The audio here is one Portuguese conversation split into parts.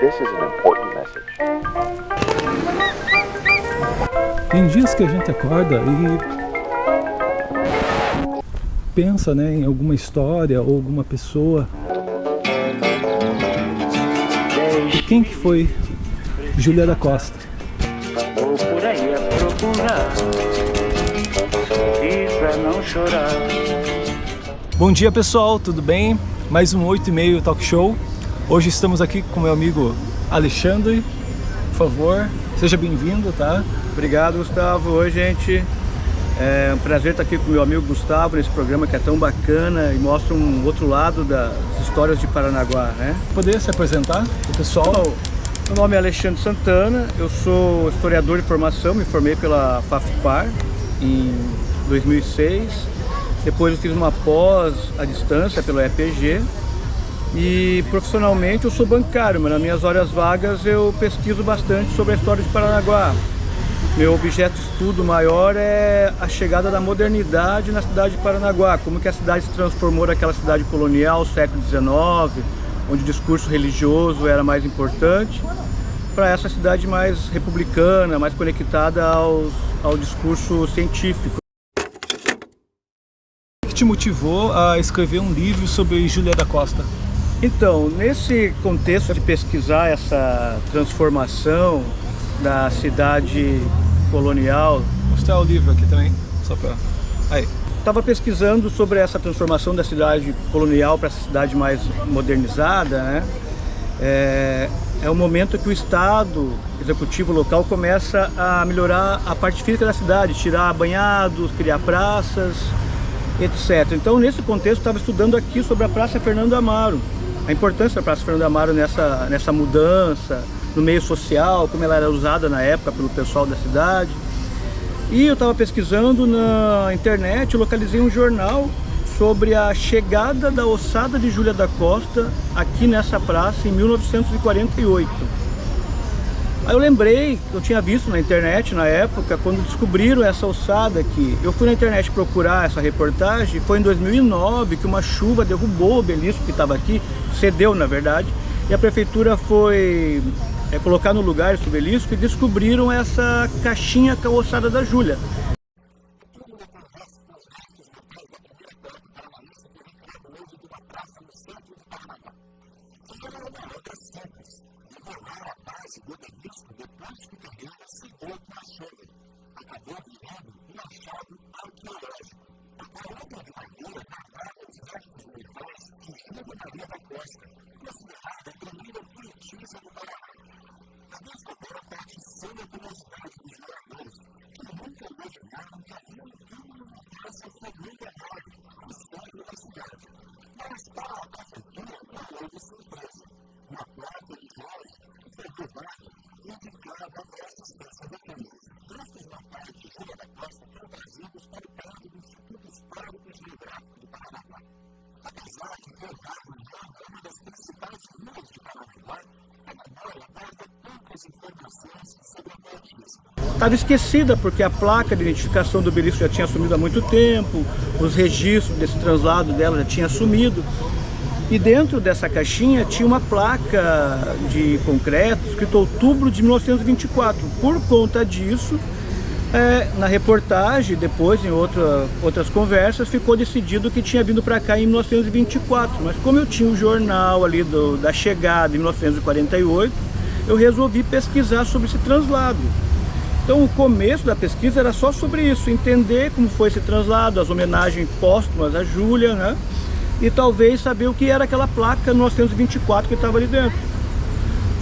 This is an important message. Tem dias que a gente acorda e pensa, né, em alguma história ou alguma pessoa. E quem que foi Júlia da Costa? Vou por aí a procurar e pra não chorar. Bom dia pessoal, tudo bem? Mais um 8h30 Talk Show. Hoje estamos aqui com meu amigo Alexandre. Por favor, seja bem-vindo, tá? Obrigado, Gustavo. Oi, gente. É um prazer estar aqui com meu amigo Gustavo nesse programa que é tão bacana e mostra um outro lado das histórias de Paranaguá, né? Poder se apresentar pro pessoal? Bom, meu nome é Alexandre Santana, eu sou historiador de formação, me formei pela FAFPAR em 2006. Depois eu fiz uma pós à distância pelo EPG. E profissionalmente eu sou bancário, mas nas minhas horas vagas eu pesquiso bastante sobre a história de Paranaguá. Meu objeto de estudo maior é a chegada da modernidade na cidade de Paranaguá, como que a cidade se transformou daquela cidade colonial, século XIX, onde o discurso religioso era mais importante, para essa cidade mais republicana, mais conectada ao discurso científico. O que te motivou a escrever um livro sobre Júlia da Costa? Então, nesse contexto de pesquisar essa transformação da cidade colonial... Vou mostrar o livro aqui também, só para... Aí. Estava pesquisando sobre essa transformação da cidade colonial para essa cidade mais modernizada, né? É o momento que o Estado executivo local começa a melhorar a parte física da cidade, tirar banhados, criar praças, etc. Então, nesse contexto, estava estudando aqui sobre a Praça Fernando Amaro, a importância da Praça Fernando Amaro nessa mudança no meio social, como ela era usada na época pelo pessoal da cidade. E eu estava pesquisando na internet, localizei um jornal sobre a chegada da ossada de Júlia da Costa aqui nessa praça em 1948. Aí eu lembrei que eu tinha visto na internet na época, quando descobriram essa ossada aqui. Eu fui na internet procurar essa reportagem, foi em 2009 que uma chuva derrubou o obelisco que estava aqui, cedeu na verdade, e a prefeitura foi colocar no lugar esse obelisco e descobriram essa caixinha com a ossada da Júlia. Estava esquecida porque a placa de identificação do obelisco já tinha sumido há muito tempo, os registros desse translado dela já tinha sumido. E dentro dessa caixinha tinha uma placa de concreto escrito outubro de 1924. Por conta disso, na reportagem, depois em outras conversas, ficou decidido que tinha vindo para cá em 1924. Mas como eu tinha um jornal ali da chegada em 1948, eu resolvi pesquisar sobre esse translado. Então o começo da pesquisa era só sobre isso, entender como foi esse translado, as homenagens póstumas a Júlia, né? E talvez saber o que era aquela placa 1924 que estava ali dentro.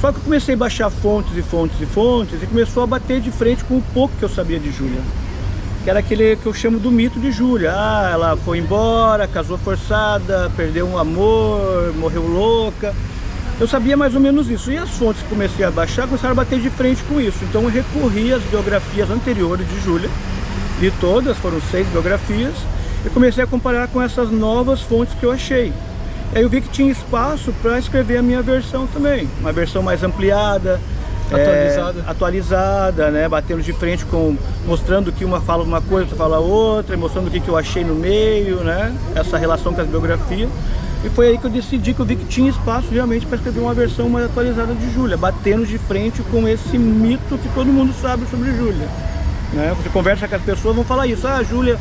Só que eu comecei a baixar fontes e fontes e fontes e começou a bater de frente com o pouco que eu sabia de Júlia. Que era aquele que eu chamo do mito de Júlia. Ah, ela foi embora, casou forçada, perdeu um amor, morreu louca. Eu sabia mais ou menos isso. E as fontes que comecei a baixar começaram a bater de frente com isso. Então eu recorri às biografias anteriores de Júlia. Li todas, foram 6 biografias. E comecei a comparar com essas novas fontes que eu achei. Aí eu vi que tinha espaço para escrever a minha versão também. Uma versão mais ampliada, atualizada, né? Batendo de frente mostrando que uma fala uma coisa, outra fala outra, mostrando o que eu achei no meio, né? Essa relação com as biografias. E foi aí que eu decidi, que eu vi que tinha espaço realmente para escrever uma versão mais atualizada de Júlia, batendo de frente com esse mito que todo mundo sabe sobre Júlia, né? Você conversa com as pessoas, vão falar isso: a Júlia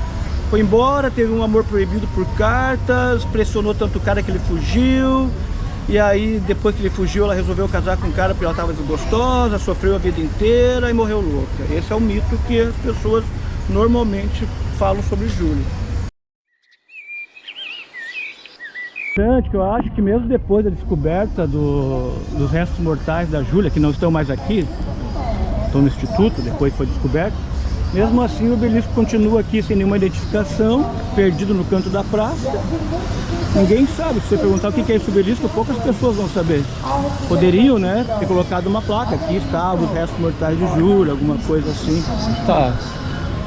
foi embora, teve um amor proibido por cartas, pressionou tanto o cara que ele fugiu, e aí depois que ele fugiu ela resolveu casar com um cara porque ela estava desgostosa, sofreu a vida inteira e morreu louca. Esse é o mito que as pessoas normalmente falam sobre Júlia. Que eu acho que mesmo depois da descoberta dos restos mortais da Júlia, que não estão mais aqui, estão no instituto, depois foi descoberto, mesmo assim o obelisco continua aqui sem nenhuma identificação, perdido no canto da praça. Ninguém sabe. Se você perguntar o que é esse obelisco, poucas pessoas vão saber. Poderiam, né, ter colocado uma placa: aqui estavam os restos mortais de Júlia, alguma coisa assim. Tá.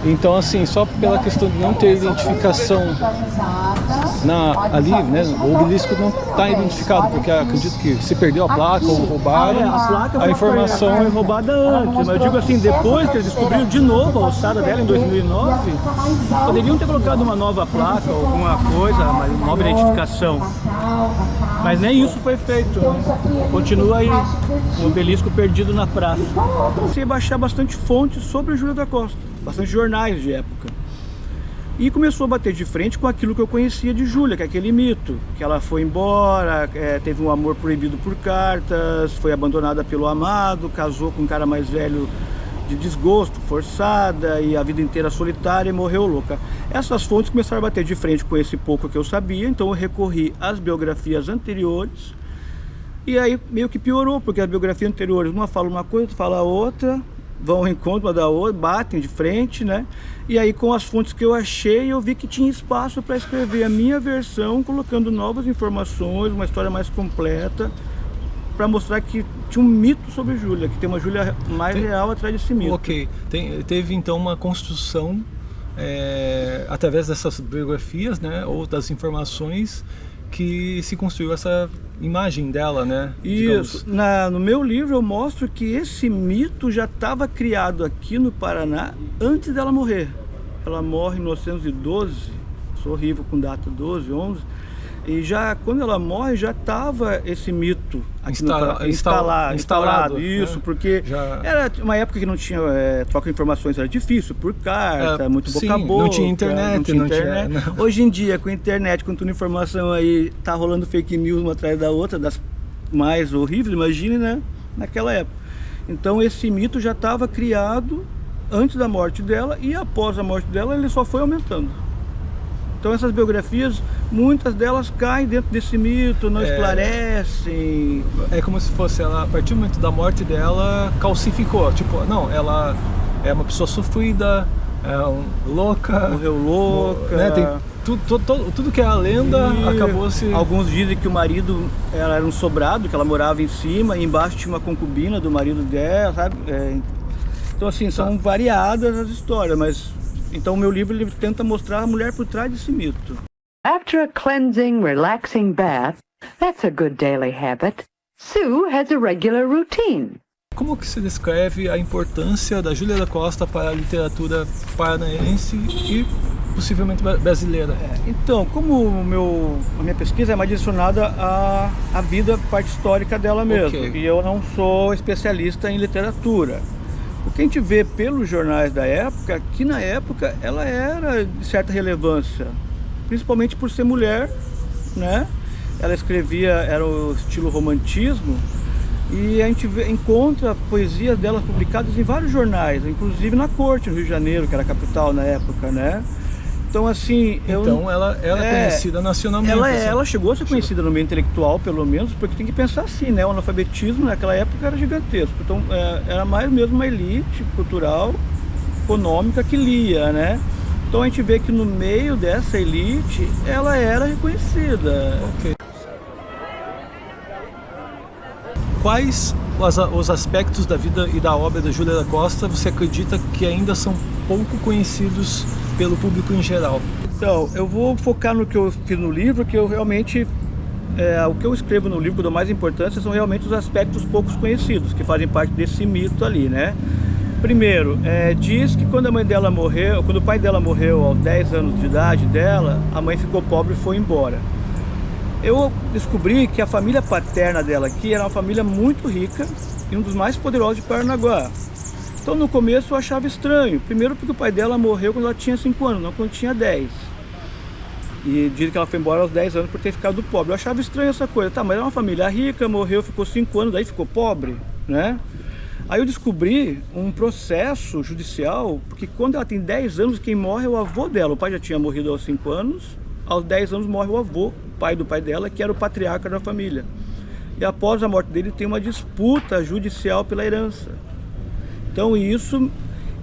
Então, assim, só pela questão de não ter identificação ali, né, o obelisco não está identificado, porque acredito que se perdeu a placa ou roubaram, a placa a informação foi roubada antes, mas eu digo assim, depois que eles descobriram de novo a alçada dela em 2009, poderiam ter colocado uma nova placa, alguma coisa, uma nova identificação, mas nem isso foi feito, né? Continua aí o obelisco perdido na praça. Você baixar bastante fontes sobre Júlia da Costa, bastante jornais de época, e começou a bater de frente com aquilo que eu conhecia de Júlia, que é aquele mito, que ela foi embora, teve um amor proibido por cartas, foi abandonada pelo amado, casou com um cara mais velho de desgosto, forçada, e a vida inteira solitária, e morreu louca. Essas fontes começaram a bater de frente com esse pouco que eu sabia, então eu recorri às biografias anteriores, e aí meio que piorou, porque as biografias anteriores, uma fala uma coisa, outra fala outra, vão ao encontro uma da outra, batem de frente, né? E aí com as fontes que eu achei, eu vi que tinha espaço para escrever a minha versão, colocando novas informações, uma história mais completa, para mostrar que tinha um mito sobre Júlia, que tem uma Júlia mais real atrás desse mito. Ok, teve então uma construção através dessas biografias, né, ou das informações, que se construiu essa imagem dela, né? Isso. No meu livro eu mostro que esse mito já estava criado aqui no Paraná antes dela morrer. Ela morre em 1912, sou horrível com data, 12, 11, e já quando ela morre já estava esse mito aqui instalado. Isso, né? Porque era uma época que não tinha troca de informações, era difícil, por carta, muito boca a boca. Não tinha internet. Não. Hoje em dia, com a internet, com toda informação aí, tá rolando fake news uma atrás da outra, das mais horríveis, imagine, né? Naquela época. Então esse mito já estava criado antes da morte dela, e após a morte dela ele só foi aumentando. Então essas biografias, muitas delas caem dentro desse mito, não esclarecem. É como se fosse ela, a partir do momento da morte dela, calcificou. Tipo, não, ela é uma pessoa sofrida, louca. Morreu louca. Né, tem tudo que é a lenda, acabou se... Alguns dizem que o marido era um sobrado, que ela morava em cima, e embaixo tinha uma concubina do marido dela, sabe? Então assim, são variadas as histórias, mas... Então o meu livro ele tenta mostrar a mulher por trás desse mito. After a cleansing, relaxing bath, that's a good daily habit, Sue has a regular routine. Como que se descreve a importância da Júlia da Costa para a literatura paranaense e possivelmente brasileira? Então, como a minha pesquisa é mais direcionada à vida, parte histórica dela mesmo, e eu não sou especialista em literatura. O que a gente vê pelos jornais da época, que na época ela era de certa relevância, principalmente por ser mulher, né? Ela escrevia, era o estilo romantismo, e a gente encontra poesias dela publicadas em vários jornais, inclusive na corte, no Rio de Janeiro, que era a capital na época, né? Então assim... Então ela é conhecida nacionalmente. Ela chegou a ser conhecida no meio intelectual, pelo menos, porque tem que pensar assim, né? O analfabetismo naquela época era gigantesco. Então era mais mesmo uma elite cultural, econômica que lia, né? Então a gente vê que no meio dessa elite, ela era reconhecida. Quais os aspectos da vida e da obra da Júlia da Costa você acredita que ainda são pouco conhecidos pelo público em geral? Então, eu vou focar no que eu fiz no livro, que eu realmente o que eu escrevo no livro, que eu dou mais importância, são realmente os aspectos poucos conhecidos, que fazem parte desse mito ali, né? Primeiro, diz que quando a mãe dela morreu, quando o pai dela morreu aos 10 anos de idade dela, a mãe ficou pobre e foi embora. Eu descobri que a família paterna dela aqui era uma família muito rica e um dos mais poderosos de Paranaguá. Então no começo eu achava estranho, primeiro porque o pai dela morreu quando ela tinha 5 anos, não quando tinha 10. E diz que ela foi embora aos 10 anos por ter ficado pobre. Eu achava estranho essa coisa, tá, mas é uma família rica, morreu, ficou 5 anos, daí ficou pobre, né? Aí eu descobri um processo judicial, porque quando ela tem 10 anos, quem morre é o avô dela. O pai já tinha morrido aos 5 anos, aos 10 anos morre o avô, pai do pai dela, que era o patriarca da família. E após a morte dele tem uma disputa judicial pela herança. Então isso,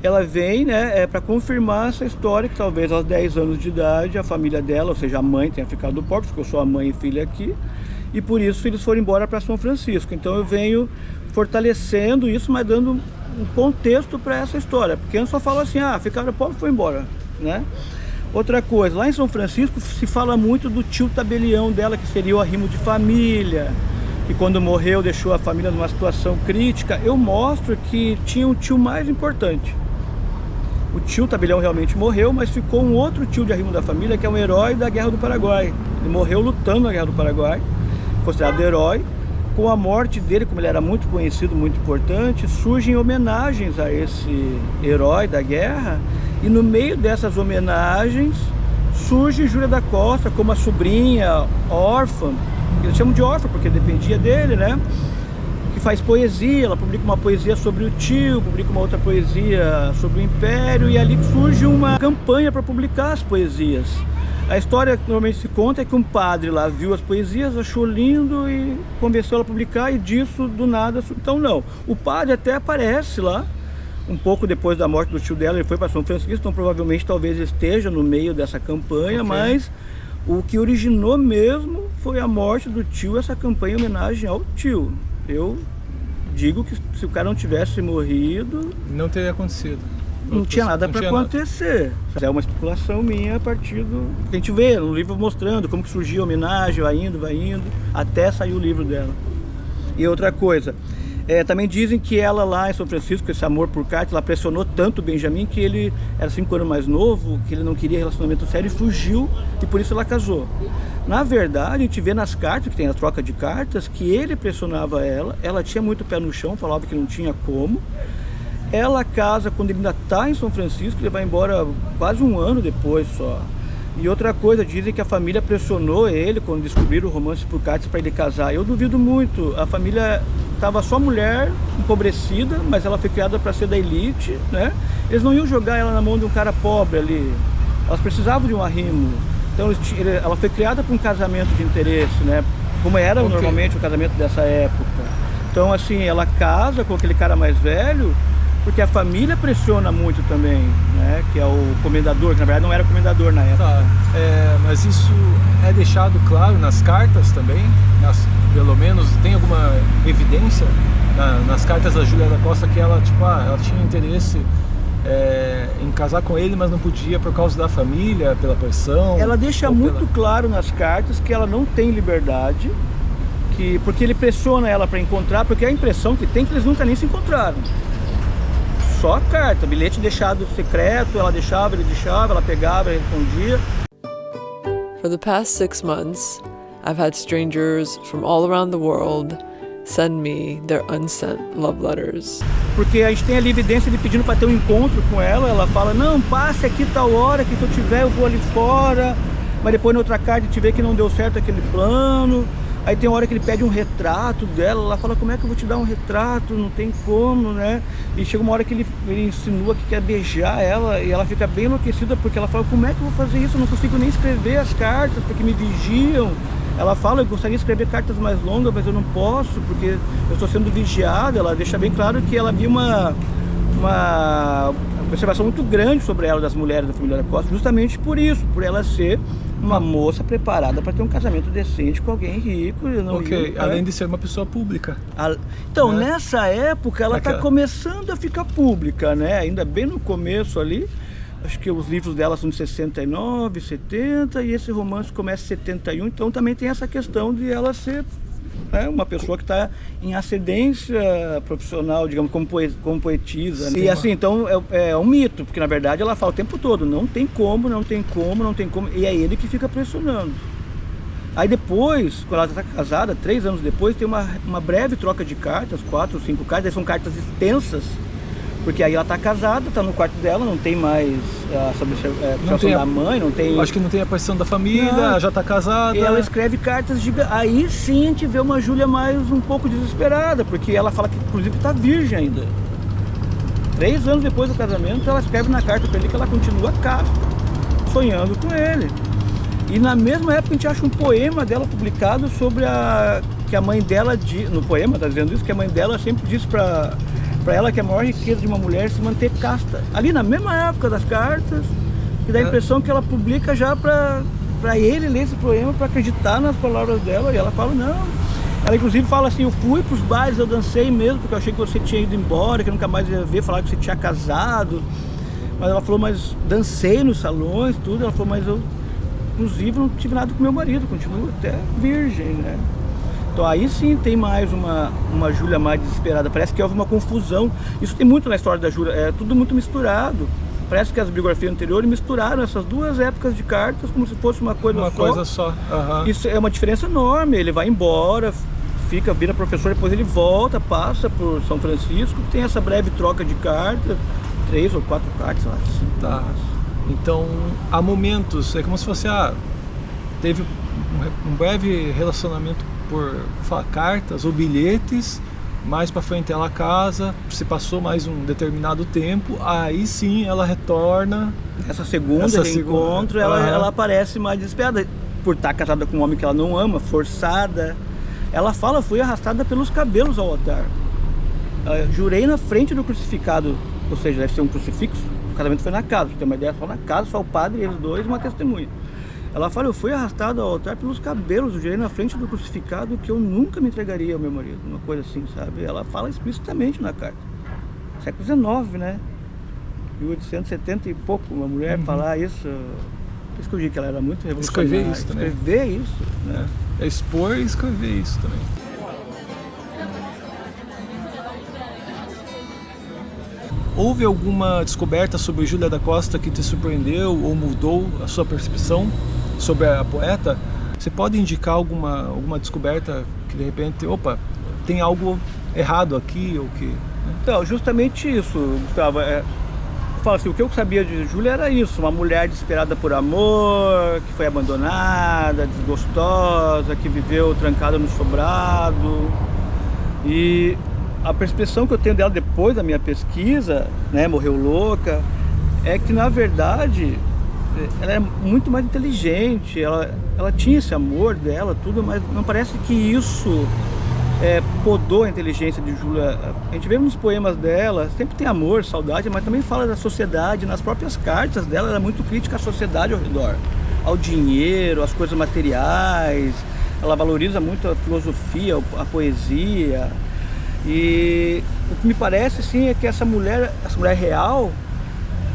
ela vem, né, para confirmar essa história, que talvez aos 10 anos de idade a família dela, ou seja, a mãe tenha ficado pobre, ficou só a mãe e filha aqui, e por isso eles foram embora para São Francisco. Então eu venho fortalecendo isso, mas dando um contexto para essa história, porque eu só falo assim, ficaram pobres e foi embora, né? Outra coisa, lá em São Francisco se fala muito do tio tabelião dela, que seria o arrimo de família, que quando morreu deixou a família numa situação crítica. Eu mostro que tinha um tio mais importante. O tio tabelião realmente morreu, mas ficou um outro tio de arrimo da família, que é um herói da Guerra do Paraguai. Ele morreu lutando na Guerra do Paraguai, considerado herói. Com a morte dele, como ele era muito conhecido, muito importante, surgem homenagens a esse herói da guerra, e no meio dessas homenagens surge Júlia da Costa como a sobrinha órfã, eles chamam de órfã porque dependia dele, né? Que faz poesia, ela publica uma poesia sobre o tio, publica uma outra poesia sobre o Império, e ali surge uma campanha para publicar as poesias. A história que normalmente se conta é que um padre lá viu as poesias, achou lindo e convenceu ela a publicar, e disso do nada. Então não, o padre até aparece lá, um pouco depois da morte do tio dela, ele foi para São Francisco, então provavelmente talvez esteja no meio dessa campanha, mas o que originou mesmo foi a morte do tio, essa campanha em homenagem ao tio. Eu digo que se o cara não tivesse morrido, não teria acontecido. Não tinha nada para acontecer. É uma especulação minha a partir do... A gente vê no livro mostrando como que surgiu a homenagem, vai indo, até sair o livro dela. E outra coisa, também dizem que ela lá em São Francisco, esse amor por cartas, ela pressionou tanto o Benjamin que ele era 5 anos mais novo, que ele não queria relacionamento sério e fugiu, e por isso ela casou. Na verdade, a gente vê nas cartas, que tem a troca de cartas, que ele pressionava ela tinha muito pé no chão, falava que não tinha como. Ela casa quando ele ainda está em São Francisco, ele vai embora quase um ano depois só. E outra coisa, dizem que a família pressionou ele quando descobriram o romance por cartas para ele casar. Eu duvido muito, a família estava só mulher, empobrecida, mas ela foi criada para ser da elite, né? Eles não iam jogar ela na mão de um cara pobre ali, elas precisavam de um arrimo. Então ela foi criada para um casamento de interesse, né? Como era normalmente o casamento dessa época. Então assim, ela casa com aquele cara mais velho, porque a família pressiona muito também, né? Que é o comendador, que na verdade não era comendador na época. Tá, mas isso é deixado claro nas cartas também? Pelo menos tem alguma evidência nas cartas da Júlia da Costa que ela, ela tinha interesse em casar com ele, mas não podia por causa da família, pela pressão? Ela deixa muito claro nas cartas que ela não tem liberdade, porque ele pressiona ela para encontrar, porque a impressão que tem é que eles nunca nem se encontraram. Só a carta, bilhete deixado secreto, ela deixava, ele deixava, ela pegava, ele respondia. For the past 6 months, I've had strangers from all around the world send me their unsent love letters. Porque a gente tem ali evidência de pedindo para ter um encontro com ela fala, não, passe aqui tal hora, que se eu tiver eu vou ali fora, mas depois na outra carta a gente vê que não deu certo aquele plano. Aí tem uma hora que ele pede um retrato dela, ela fala, como é que eu vou te dar um retrato? Não tem como, né? E chega uma hora que ele insinua que quer beijar ela, e ela fica bem enlouquecida, porque ela fala, como é que eu vou fazer isso? Eu não consigo nem escrever as cartas, porque me vigiam. Ela fala, eu gostaria de escrever cartas mais longas, mas eu não posso, porque eu estou sendo vigiada. Ela deixa bem claro que ela viu uma observação muito grande sobre ela, das mulheres da família da Costa, justamente por isso, por ela ser uma moça preparada para ter um casamento decente com alguém rico. Além de ser uma pessoa pública. Então, nessa época, ela está começando a ficar pública, né? Ainda bem no começo ali, acho que os livros dela são de 69, 70, e esse romance começa em 71, então também tem essa questão de ela ser, né, uma pessoa que está em ascendência profissional, digamos, como poetisa. Sim, e assim, então é um mito, porque na verdade ela fala o tempo todo, não tem como, e é ele que fica pressionando. Aí depois, quando ela está casada, 3 anos depois, tem uma breve troca de cartas, 4 ou 5 cartas, são cartas extensas, porque aí ela está casada, está no quarto dela, não tem mais a observação da mãe, não tem... Acho que não tem a pressão da família, ela já está casada. E ela escreve cartas gigantes. Aí sim a gente vê uma Júlia mais um pouco desesperada, porque ela fala que inclusive está virgem ainda. 3 anos depois do casamento, ela escreve na carta para ele que ela continua casta, sonhando com ele. E na mesma época a gente acha um poema dela publicado sobre que a mãe dela, no poema está dizendo isso, que a mãe dela sempre diz para ela que a maior riqueza de uma mulher é se manter casta. Ali na mesma época das cartas, que dá a impressão que ela publica já para ele ler esse poema, para acreditar nas palavras dela, e ela fala não. Ela inclusive fala assim, eu fui para os bailes, eu dancei mesmo, porque eu achei que você tinha ido embora, que eu nunca mais ia ver, falar que você tinha casado. Mas ela falou, mas dancei nos salões, tudo. Ela falou, mas eu inclusive não tive nada com meu marido, continuo até virgem, né? Então aí sim tem mais uma Júlia mais desesperada, parece que houve uma confusão. Isso tem muito na história da Júlia, é tudo muito misturado. Parece que as biografias anteriores misturaram essas 2 épocas de cartas como se fosse uma coisa só. Uhum. Isso é uma diferença enorme, ele vai embora, vira professor, depois ele volta, passa por São Francisco, tem essa breve troca de cartas, 3 ou 4 cartas, sei lá, 5. Tá. Então, há momentos, é como se fosse, teve um breve relacionamento por cartas ou bilhetes, mais para frente ela casa, se passou mais um determinado tempo, aí sim ela retorna. Essa segunda reencontro, ela aparece mais desesperada, por estar casada com um homem que ela não ama, forçada. Ela fala, fui arrastada pelos cabelos ao altar. Jurei na frente do crucificado, ou seja, deve ser um crucifixo. O casamento foi na casa, pra ter uma ideia, só na casa, só o padre, eles dois e uma testemunha. Ela fala, eu fui arrastado ao altar pelos cabelos, eu jurei na frente do crucificado que eu nunca me entregaria ao meu marido, uma coisa assim, sabe? Ela fala explicitamente na carta. Século XIX, né? 1870 e pouco, uma mulher falar isso. Por isso que eu digo que ela era muito revolucionária. Escrever isso também. Escrever isso, né? É expor e escrever isso também. Houve alguma descoberta sobre Júlia da Costa que te surpreendeu ou mudou a sua percepção sobre a poeta? Você pode indicar alguma descoberta que de repente, opa, tem algo errado aqui ou que... Então, justamente isso, Gustavo. Fala assim, o que eu sabia de Júlia era isso, uma mulher desesperada por amor, que foi abandonada, desgostosa, que viveu trancada no sobrado. E a percepção que eu tenho dela depois da minha pesquisa, né, morreu louca, é que na verdade ela é muito mais inteligente, ela tinha esse amor dela, tudo, mas não parece que isso podou a inteligência de Júlia. A gente vê nos poemas dela, sempre tem amor, saudade, mas também fala da sociedade. Nas próprias cartas dela, ela é muito crítica à sociedade ao redor, ao dinheiro, às coisas materiais. Ela valoriza muito a filosofia, a poesia. E o que me parece, sim, é que essa mulher real,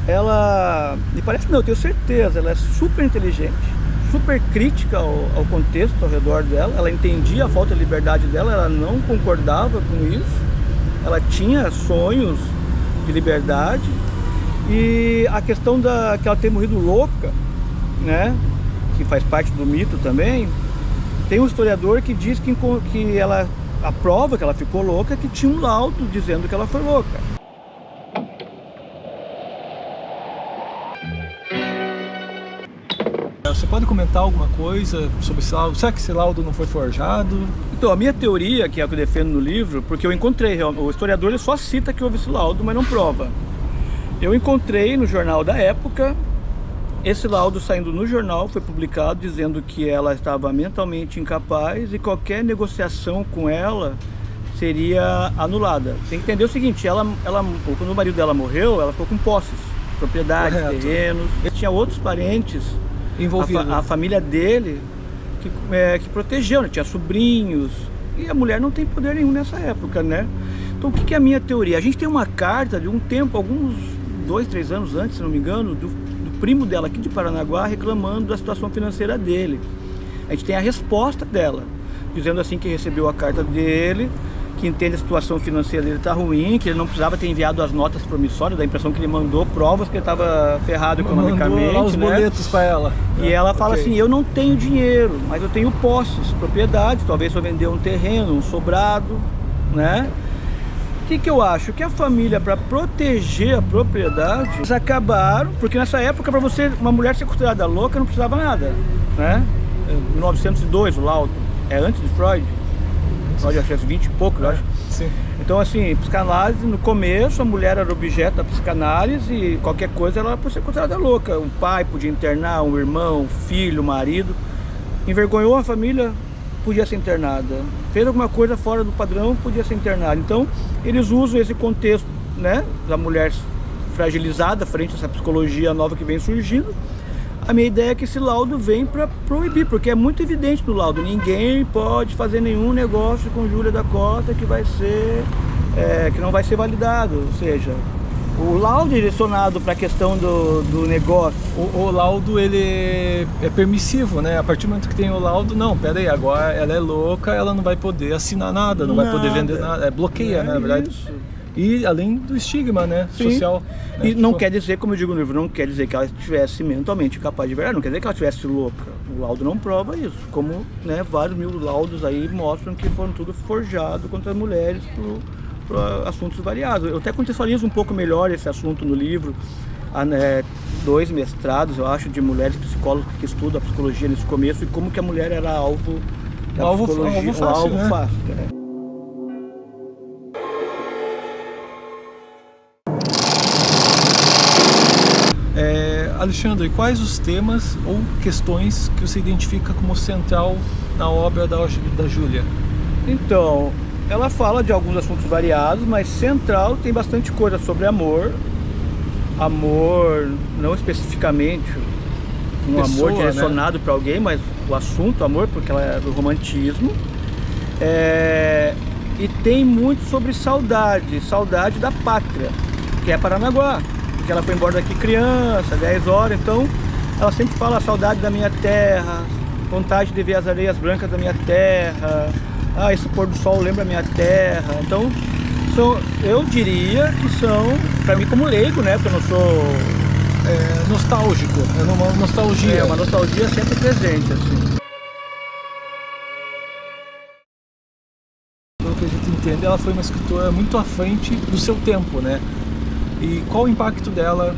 ela... Me parece não, eu tenho certeza, ela é super inteligente, super crítica ao contexto ao redor dela. Ela entendia a falta de liberdade dela, ela não concordava com isso. Ela tinha sonhos de liberdade. E a questão que ela ter morrido louca, né, que faz parte do mito também, tem um historiador que diz que ela... A prova que ela ficou louca é que tinha um laudo dizendo que ela foi louca. Você pode comentar alguma coisa sobre esse laudo? Será que esse laudo não foi forjado? Então, a minha teoria, que é o que eu defendo no livro, porque eu encontrei, o historiador ele só cita que houve esse laudo, mas não prova. Eu encontrei no jornal da época, esse laudo saindo no jornal, foi publicado dizendo que ela estava mentalmente incapaz e qualquer negociação com ela seria anulada. Tem que entender o seguinte, quando o marido dela morreu, ela ficou com posses, propriedades, correto, terrenos. Ele tinha outros parentes envolvidos. A família dele que protegeu, né? Tinha sobrinhos. E a mulher não tem poder nenhum nessa época, né? Então o que é a minha teoria? A gente tem uma carta de um tempo, alguns 2, 3 anos antes, se não me engano, primo dela aqui de Paranaguá reclamando da situação financeira dele. A gente tem a resposta dela, dizendo assim que recebeu a carta dele, que entende a situação financeira dele está ruim, que ele não precisava ter enviado as notas promissórias, dá a impressão que ele mandou provas que ele estava ferrado economicamente. Mandou lá os boletos para ela. E ela fala assim, eu não tenho dinheiro, mas eu tenho posses, propriedades, talvez se eu vender um terreno, um sobrado, né? O que eu acho? Que a família, para proteger a propriedade, eles acabaram, porque nessa época, para você, uma mulher ser considerada louca, não precisava nada, né? 1902, o laudo, é antes de Freud. Freud acho que é 20 e pouco, eu acho. Sim. Então assim, psicanálise, no começo a mulher era objeto da psicanálise e qualquer coisa ela podia ser considerada louca. Um pai podia internar, um irmão, um filho, um marido. Envergonhou a família, podia ser internada. Fez alguma coisa fora do padrão, podia ser internada. Então eles usam esse contexto, né, da mulher fragilizada frente a essa psicologia nova que vem surgindo. A minha ideia é que esse laudo vem para proibir, porque é muito evidente no laudo, ninguém pode fazer nenhum negócio com Júlia da Costa que vai ser, que não vai ser validado, ou seja, o laudo direcionado para a questão do negócio. O laudo, ele é permissivo, né? A partir do momento que tem o laudo, não, pera aí, agora ela é louca, ela não vai poder assinar nada, não vai poder vender nada, bloqueia, né, na verdade. Isso. E além do estigma, né, Sim. social. Né, E não quer dizer, como eu digo no livro, não quer dizer que ela estivesse mentalmente capaz de verdade, não quer dizer que ela estivesse louca. O laudo não prova isso, como, né, vários mil laudos aí mostram que foram tudo forjado contra as mulheres por assuntos variados. Eu até contextualizo um pouco melhor esse assunto no livro. Há, né, 2 mestrados, eu acho, de mulheres psicólogas que estudam a psicologia nesse começo e como que a mulher era alvo da psicologia, alvo fácil, né? Alexandre, quais os temas ou questões que você identifica como central na obra da Júlia? Então, ela fala de alguns assuntos variados, mas central tem bastante coisa sobre amor. Amor, não especificamente um amor direcionado, né, para alguém, mas o assunto amor, porque ela é do romantismo. E tem muito sobre saudade da pátria, que é Paranaguá. Que ela foi embora daqui criança, 10 horas, então ela sempre fala a saudade da minha terra, vontade de ver as areias brancas da minha terra, esse pôr do sol lembra a minha terra. Então eu diria que são, para mim como leigo, né, porque eu não sou nostálgico, é uma nostalgia. É uma nostalgia sempre presente, assim. Pelo que a gente entende, ela foi uma escritora muito à frente do seu tempo, né? E qual o impacto dela,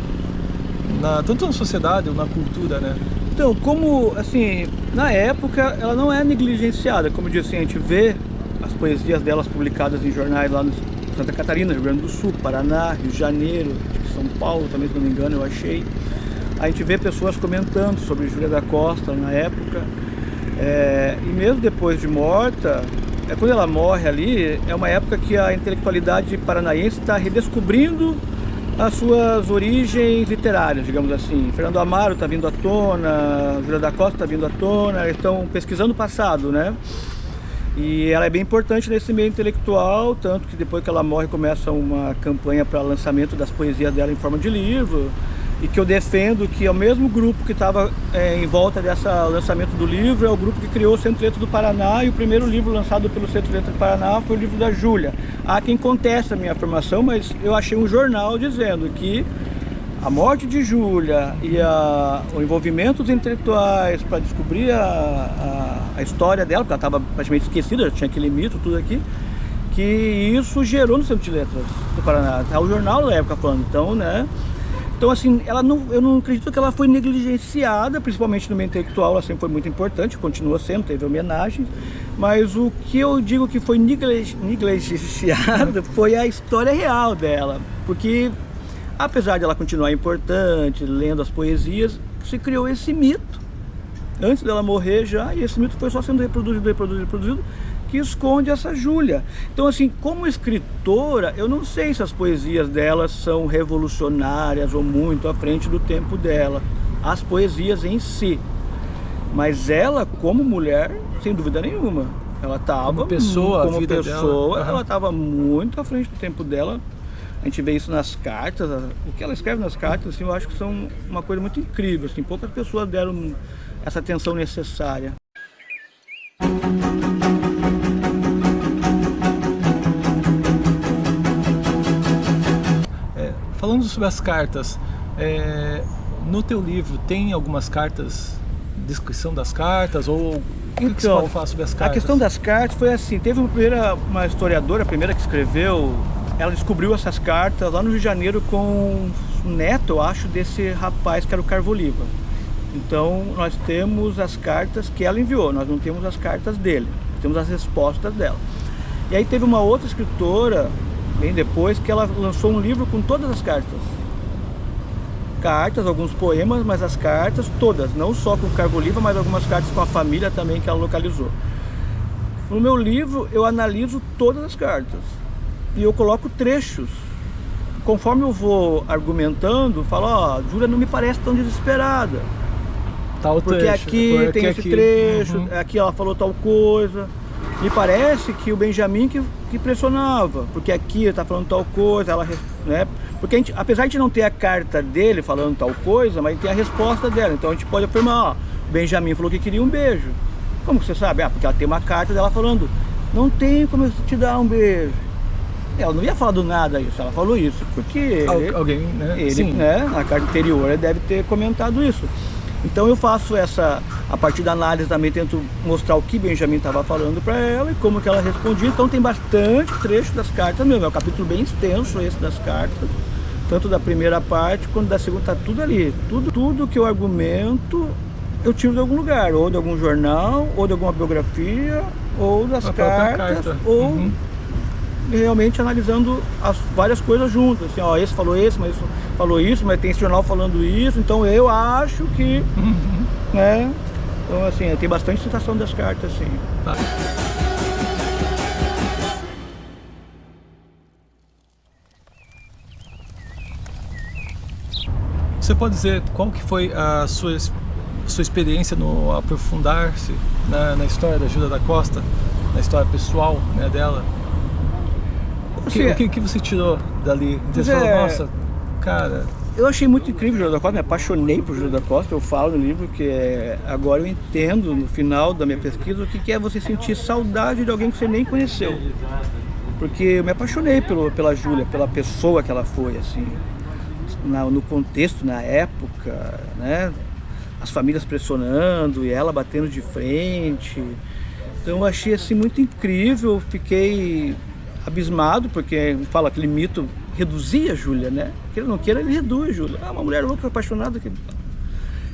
tanto na sociedade ou na cultura, né? Então, como, assim, na época ela não é negligenciada, como eu disse, a gente vê as poesias delas publicadas em jornais lá no Santa Catarina, Rio Grande do Sul, Paraná, Rio de Janeiro, São Paulo também, se não me engano, eu achei. A gente vê pessoas comentando sobre Júlia da Costa na época, e mesmo depois de morta, quando ela morre ali, é uma época que a intelectualidade paranaense está redescobrindo as suas origens literárias, digamos assim. Fernando Amaro está vindo à tona, Júlia da Costa está vindo à tona, eles estão pesquisando o passado, né? E ela é bem importante nesse meio intelectual, tanto que depois que ela morre começa uma campanha para lançamento das poesias dela em forma de livro, e que eu defendo que é o mesmo grupo que estava em volta desse lançamento do livro, é o grupo que criou o Centro Letras do Paraná, e o primeiro livro lançado pelo Centro Letras do Paraná foi o livro da Júlia. Há quem conteste a minha afirmação, mas eu achei um jornal dizendo que a morte de Júlia e o envolvimento dos intelectuais para descobrir a história dela, porque ela estava praticamente esquecida, já tinha aquele mito, tudo aqui, que isso gerou no Centro de Letras do Paraná. Tá o jornal da época falando, então, né? Então, assim, eu não acredito que ela foi negligenciada, principalmente no meio intelectual, ela sempre foi muito importante, continua sendo, teve homenagens, mas o que eu digo que foi negligenciada foi a história real dela, porque apesar de ela continuar importante, lendo as poesias, se criou esse mito, antes dela morrer já, e esse mito foi só sendo reproduzido, que esconde essa Júlia. Então, assim, como escritora, eu não sei se as poesias dela são revolucionárias ou muito à frente do tempo dela, as poesias em si. Mas ela, como mulher, sem dúvida nenhuma, ela estava, como pessoa, ela estava muito à frente do tempo dela, A gente vê isso nas cartas, o que ela escreve nas cartas, assim, eu acho que são uma coisa muito incrível, assim, poucas pessoas deram essa atenção necessária. Falando sobre as cartas, no teu livro tem algumas cartas, descrição das cartas, ou o que você pode falar sobre as cartas? A questão das cartas foi assim, teve uma historiadora, a primeira que escreveu, ela descobriu essas cartas lá no Rio de Janeiro com o neto, eu acho, desse rapaz que era o Carvo Oliva. Então nós temos as cartas que ela enviou, nós não temos as cartas dele, temos as respostas dela. E aí teve uma outra escritora, bem depois, que ela lançou um livro com todas as cartas. Cartas, alguns poemas, mas as cartas todas, não só com o Carvo Oliva, mas algumas cartas com a família também que ela localizou. No meu livro eu analiso todas as cartas e eu coloco trechos. Conforme eu vou argumentando, falo, ó, Júlia não me parece tão desesperada. Tal porque trecho, aqui tem esse trecho, aqui ela falou tal coisa. Me parece que o Benjamin que pressionava, porque aqui ele está falando tal coisa, ela, né? Porque a gente, apesar de não ter a carta dele falando tal coisa, mas tem a resposta dela. Então a gente pode afirmar, ó, o Benjamin falou que queria um beijo. Como você sabe? Ah, porque ela tem uma carta dela falando, não tem como eu te dar um beijo. Ela não ia falar do nada isso, ela falou isso, porque alguém, né? Ele, Sim. né, na carta anterior ele deve ter comentado isso. Então eu faço a partir da análise também tento mostrar o que Benjamin estava falando para ela e como que ela respondia. Então tem bastante trecho das cartas mesmo, é um capítulo bem extenso esse das cartas, tanto da primeira parte quanto da segunda, tá tudo ali. Tudo que eu argumento eu tiro de algum lugar, ou de algum jornal, ou de alguma biografia, ou das cartas, ou realmente analisando as várias coisas juntas, assim, ó, esse falou esse, mas falou isso, mas tem esse jornal falando isso, então eu acho que, né, então assim, tem bastante citação das cartas, assim. Tá. Você pode dizer qual que foi a sua experiência no aprofundar-se na história da Júlia da Costa, na história pessoal, né, dela? O que você tirou dali? Você falou, nossa, cara... Eu achei muito incrível o Júlia da Costa, me apaixonei por Júlia da Costa. Eu falo no livro que agora eu entendo, no final da minha pesquisa, o que é você sentir saudade de alguém que você nem conheceu. Porque eu me apaixonei pela Júlia, pela pessoa que ela foi, assim, no contexto, na época, né? As famílias pressionando e ela batendo de frente. Então eu achei assim muito incrível, fiquei abismado, porque fala aquele mito reduzia a Júlia, né? Que ele não queira, ele reduz a Júlia. Ah, uma mulher louca, apaixonada.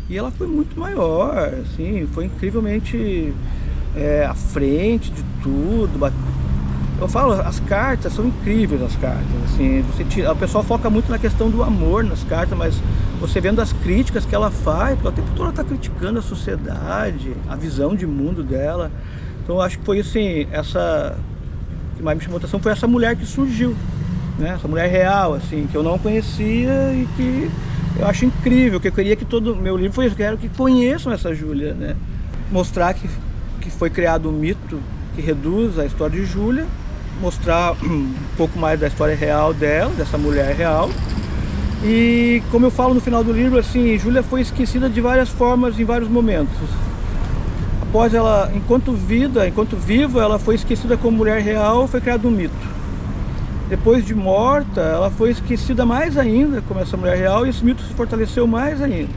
E ela foi muito maior, assim, foi incrivelmente à frente de tudo. Eu falo, as cartas são incríveis, as cartas, assim, o pessoal foca muito na questão do amor nas cartas, mas você vendo as críticas que ela faz, porque o tempo todo ela está criticando a sociedade, a visão de mundo dela. Então eu acho que foi assim, o que mais me chamou a atenção foi essa mulher que surgiu, né? Essa mulher real, assim, que eu não conhecia e que eu acho incrível, que eu queria que todo meu livro foi isso, eu quero que conheçam essa Júlia, né? Mostrar que foi criado um mito que reduz a história de Júlia, mostrar um pouco mais da história real dela, dessa mulher real. E como eu falo no final do livro, assim, Júlia foi esquecida de várias formas em vários momentos. Após ela, enquanto viva, ela foi esquecida como mulher real, foi criado um mito. Depois de morta, ela foi esquecida mais ainda como essa mulher real e esse mito se fortaleceu mais ainda.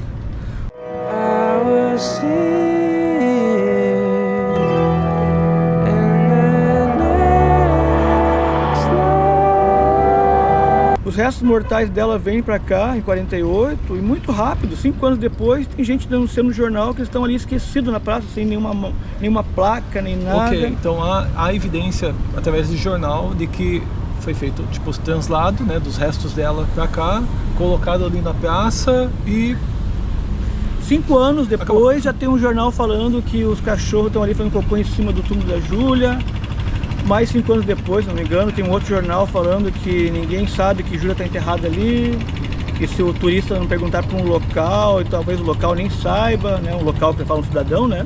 Os restos mortais dela vêm pra cá em 48 e muito rápido, 5 anos depois, tem gente denunciando no jornal que eles estão ali esquecidos na praça, sem nenhuma placa, nem nada. Ok, então há evidência através de jornal de que foi feito tipo o translado, né, dos restos dela pra cá, colocado ali na praça e... 5 anos depois já tem um jornal falando que os cachorros estão ali fazendo cocô em cima do túmulo da Júlia. Mais 5 anos depois, se não me engano, tem um outro jornal falando que ninguém sabe que Júlia está enterrada ali, que se o turista não perguntar para um local, e talvez o local nem saiba, né, um local que fala um cidadão, né?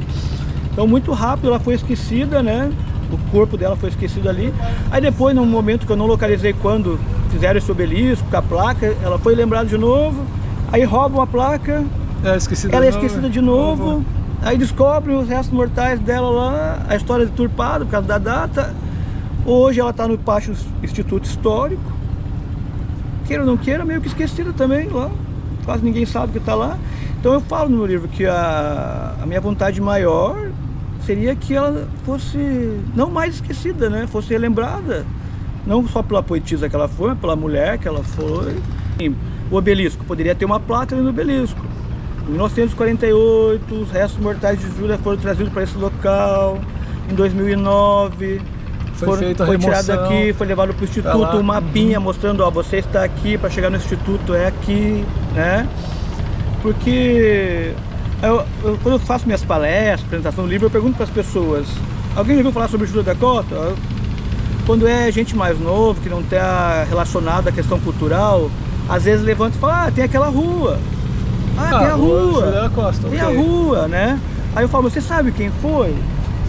Então muito rápido ela foi esquecida, né? O corpo dela foi esquecido ali. Aí depois, num momento que eu não localizei quando fizeram esse obelisco, com a placa, ela foi lembrada de novo, aí roubam a placa, ela é esquecida de novo, aí descobrem os restos mortais dela lá, a história é deturpada por causa da data. Hoje ela está no pátio do Instituto Histórico, queira ou não queira, meio que esquecida também lá, quase ninguém sabe que está lá. Então eu falo no meu livro que a minha vontade maior seria que ela fosse não mais esquecida, né? Fosse relembrada, não só pela poetisa que ela foi, mas pela mulher que ela foi. O obelisco, poderia ter uma placa ali no obelisco. Em 1948, os restos mortais de Júlia foram trazidos para esse local. Em 2009, foi tirado aqui, foi levado para o instituto, um mapinha mostrando, ó, você está aqui, para chegar no instituto é aqui, né? Porque quando eu faço minhas palestras, apresentação do livro, eu pergunto para as pessoas: alguém já ouviu falar sobre Júlia da Costa? Quando é gente mais novo, que não está relacionado à questão cultural, às vezes levanta e fala: ah, tem aquela rua. Ah, tem a rua. Júlia da Costa, tem a rua, né? Aí eu falo: você sabe quem foi?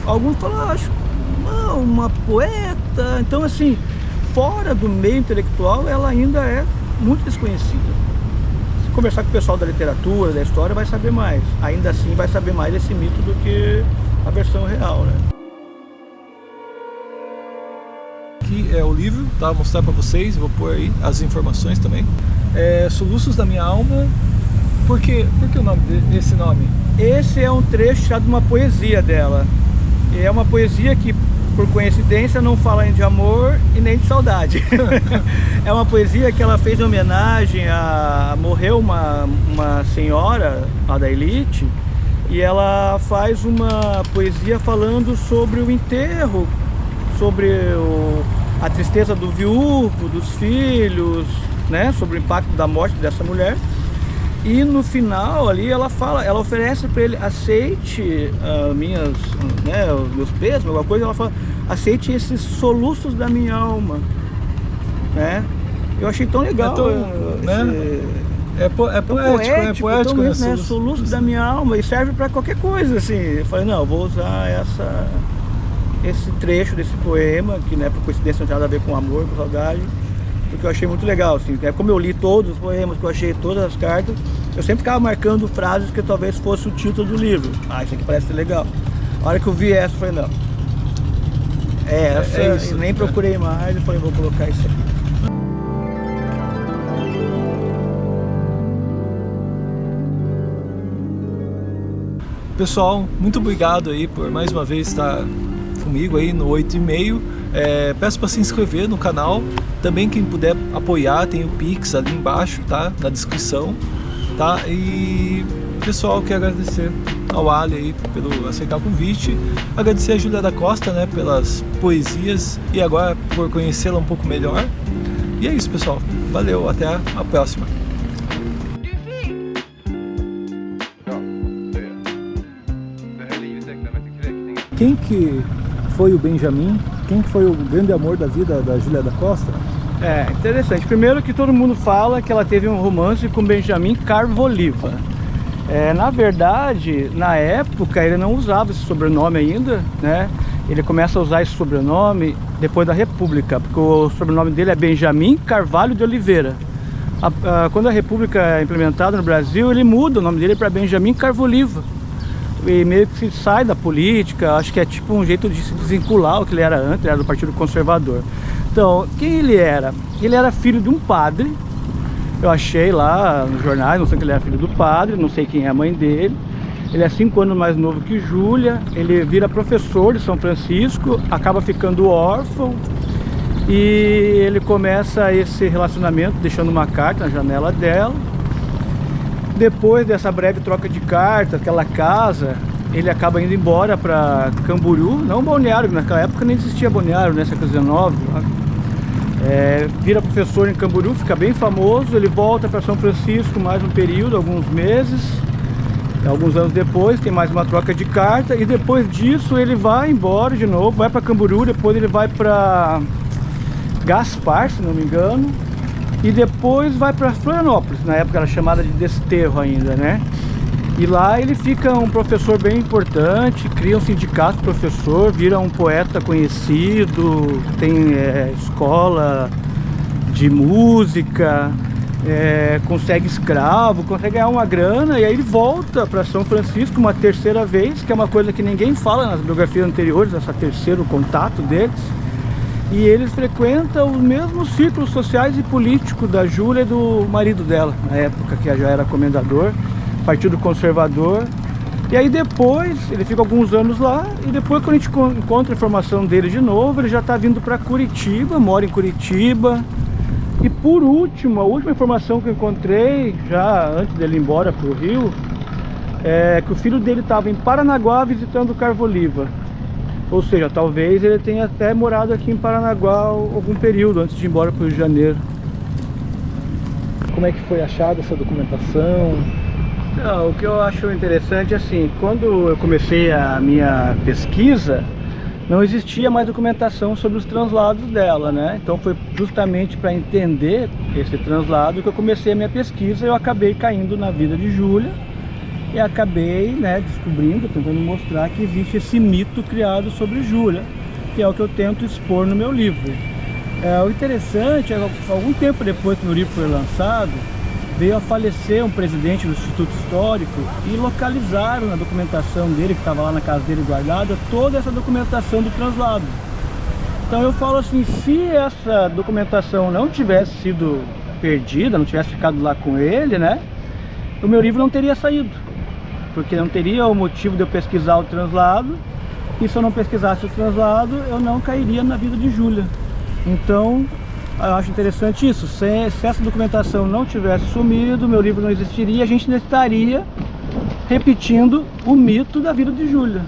Alguns falam: acho, não, uma poeta. Então, assim, fora do meio intelectual, ela ainda é muito desconhecida. Conversar com o pessoal da literatura, da história, vai saber mais. Ainda assim vai saber mais desse mito do que a versão real, né? Aqui é o livro, tá? Vou mostrar para vocês, vou pôr aí as informações também. Soluços da Minha Alma. Por que o nome desse nome? Esse é um trecho tirado de uma poesia dela. E é uma poesia que, por coincidência, não fala nem de amor e nem de saudade. É uma poesia que ela fez em homenagem a... Morreu uma senhora lá da elite, e ela faz uma poesia falando sobre o enterro, sobre a tristeza do viúvo, dos filhos, né? Sobre o impacto da morte dessa mulher. E no final ali ela oferece para ele: aceite meus pesos, alguma coisa. Ela fala: aceite esses soluços da minha alma, né? Eu achei tão legal, é poético, tão mesmo, né? Soluços da minha alma, e serve para qualquer coisa, assim. Eu falei: não, eu vou usar esse trecho desse poema, que, né, por coincidência não tem nada a ver com amor, com saudade, porque eu achei muito legal, assim. Como eu li todos os poemas, que eu achei todas as cartas, eu sempre ficava marcando frases que talvez fosse o título do livro. Ah, isso aqui parece ser legal. A hora que eu vi essa, eu falei: não, isso, nem procurei mais, eu falei: vou colocar isso aqui. Pessoal, muito obrigado aí por mais uma vez estar comigo aí no 8,5. Peço para se inscrever no canal. Também quem puder apoiar, tem o Pix ali embaixo, tá? Na descrição, tá? E pessoal, quero agradecer ao Ali aí pelo aceitar o convite. Agradecer a Júlia da Costa, né, pelas poesias, e agora por conhecê-la um pouco melhor. E é isso, pessoal. Valeu, até a próxima. Quem que foi o Benjamin? Quem que foi o grande amor da vida da Júlia da Costa? Interessante. Primeiro que todo mundo fala que ela teve um romance com Benjamin Carvoliva. Na verdade, na época, ele não usava esse sobrenome ainda, né? Ele começa a usar esse sobrenome depois da República, porque o sobrenome dele é Benjamin Carvalho de Oliveira. Quando a República é implementada no Brasil, ele muda o nome dele para Benjamin Carvoliva. E meio que se sai da política, acho que é tipo um jeito de se desvincular o que ele era antes, ele era do Partido Conservador. Então, quem ele era? Ele era filho de um padre. Eu achei lá nos jornais, não sei que ele era filho do padre, não sei quem é a mãe dele. Ele é 5 anos mais novo que Júlia, ele vira professor de São Francisco, acaba ficando órfão, e ele começa esse relacionamento deixando uma carta na janela dela. Depois dessa breve troca de cartas, que ela casa, ele acaba indo embora para Camboriú, não Balneário, naquela época nem existia Balneário, né, século XIX. Vira professor em Camboriú, fica bem famoso, ele volta para São Francisco mais um período, alguns meses, alguns anos depois, tem mais uma troca de carta, e depois disso ele vai embora de novo, vai para Camboriú, depois ele vai para Gaspar, se não me engano, e depois vai para Florianópolis, na época era chamada de Desterro ainda, né? E lá ele fica um professor bem importante, cria um sindicato de professor, vira um poeta conhecido, tem escola de música, consegue escravo, consegue ganhar uma grana, e aí ele volta para São Francisco uma terceira vez, que é uma coisa que ninguém fala nas biografias anteriores, esse terceiro contato deles. E eles frequentam os mesmos círculos sociais e políticos da Júlia e do marido dela, na época, que já era comendador, Partido Conservador. E aí depois, ele fica alguns anos lá, e depois quando a gente encontra a informação dele de novo, ele já está vindo para Curitiba, mora em Curitiba. E por último, a última informação que eu encontrei, já antes dele ir embora para o Rio, é que o filho dele estava em Paranaguá visitando Carvoliva. Ou seja, talvez ele tenha até morado aqui em Paranaguá algum período antes de ir embora para o Rio de Janeiro. Como é que foi achada essa documentação? Não, o que eu acho interessante é assim, quando eu comecei a minha pesquisa, não existia mais documentação sobre os translados dela, né? Então foi justamente para entender esse translado que eu comecei a minha pesquisa. Eu acabei caindo na vida de Júlia e acabei, descobrindo, tentando mostrar que existe esse mito criado sobre Júlia, que é o que eu tento expor no meu livro. O interessante é que algum tempo depois que o meu livro foi lançado, veio a falecer um presidente do Instituto Histórico e localizaram na documentação dele, que estava lá na casa dele guardada, toda essa documentação do translado. Então eu falo assim, se essa documentação não tivesse sido perdida, não tivesse ficado lá com ele, o meu livro não teria saído, porque não teria o motivo de eu pesquisar o translado, e se eu não pesquisasse o translado, eu não cairia na vida de Júlia. Então, eu acho interessante isso. Se essa documentação não tivesse sumido, meu livro não existiria, a gente ainda estaria repetindo o mito da vida de Júlia.